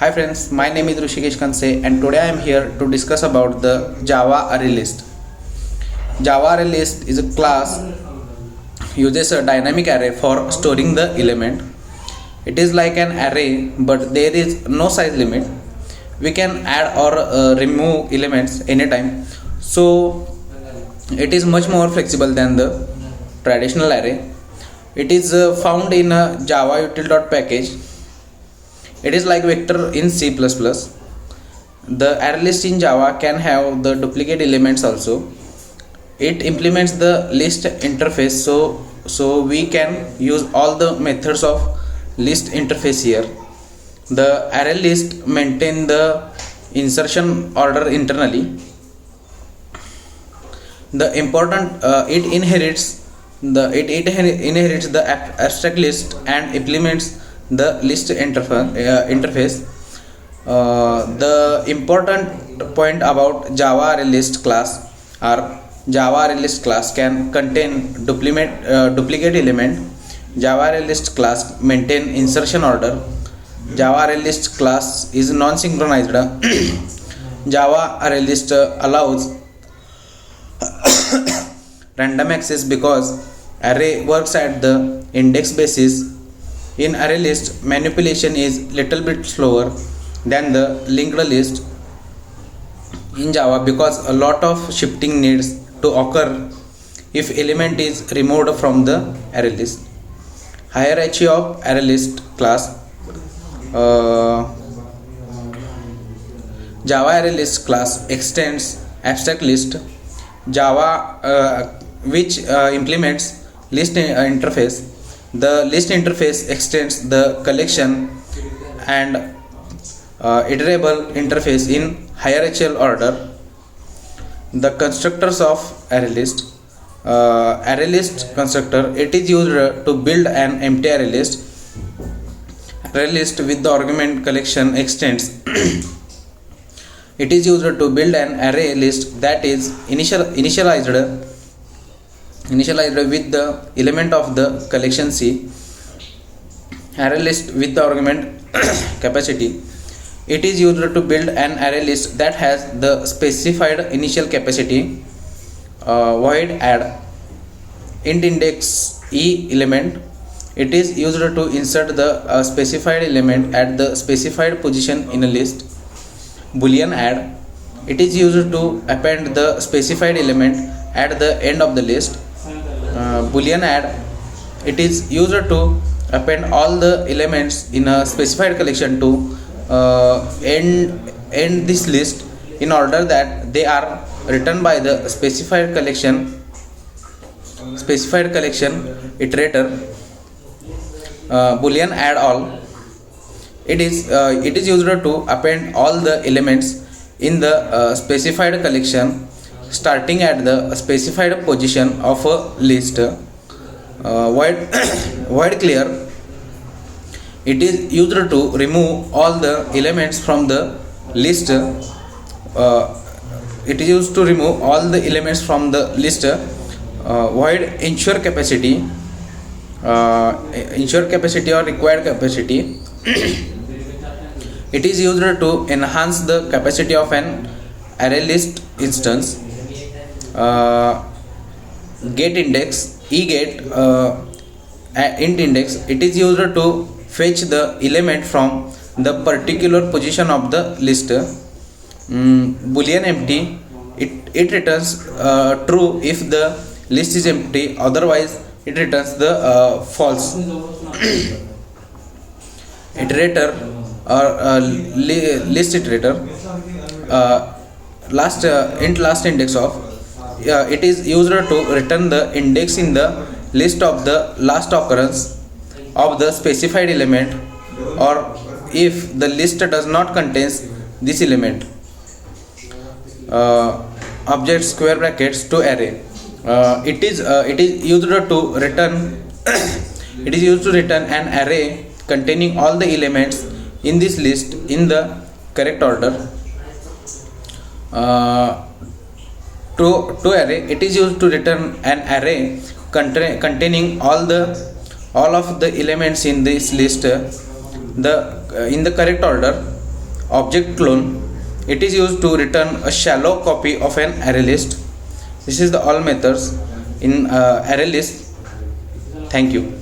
Hi friends, my name is Rushikesh Kanse and today I am here to discuss about the Java array list. Java array list is a class uses a dynamic array for storing the element. It is like an array but there is no size limit. We can add or remove elements anytime. So it is much more flexible than the traditional array. It is found in a Java util.package. It is like vector in C++. The array list in Java can have the duplicate elements also. It implements the list interface, so we can use all the methods of list interface here. The array list maintain the insertion order internally. The important it inherits the abstract list and implements the list interface. The important point about Java array list class are Java array list class can contain duplicate element. Java array list class maintain insertion order. Java array list class is non-synchronized. Java array list allows random access because array works at the index basis. In array list, manipulation is little bit slower than the linked list in Java because a lot of shifting needs to occur if element is removed from the array list. Hierarchy of array list class. Java array list class extends abstract list. Java which implements list interface. The list interface extends the collection and iterable interface in hierarchical order. The constructors of array list. Array list constructor, it is used to build an empty array list. Array list with the argument collection extends. It is used to build an array list that is initialized with the element of the collection C. Array list with the argument capacity. It is used to build an array list that has the specified initial capacity. Void add int index e element. It is used to insert the specified element at the specified position in a list. Boolean add. It is used to append the specified element at the end of the list. Boolean add. It is used to append all the elements in a specified collection to end this list in order that they are written by the specified collection iterator. Boolean add all. It is used to append all the elements in the specified collection starting at the specified position of a list. Void clear. It is used to remove all the elements from the list. It is used to remove all the elements from the list. Void ensure capacity or required capacity. It is used to enhance the capacity of an array list instance. Get index eget int index. It is used to fetch the element from the particular position of the list. Boolean empty. It returns true if the list is empty, otherwise it returns the false. Iterator or list iterator. Last index of. It is used to return the index in the list of the last occurrence of the specified element or if the list does not contain this element. Object square brackets to array. It is used to return it is used to return an array containing all the elements in this list in the correct order. To array, it is used to return an array containing all of the elements in this list in the correct order. Object clone. It is used to return a shallow copy of an array list. This is the all methods in array list. Thank you.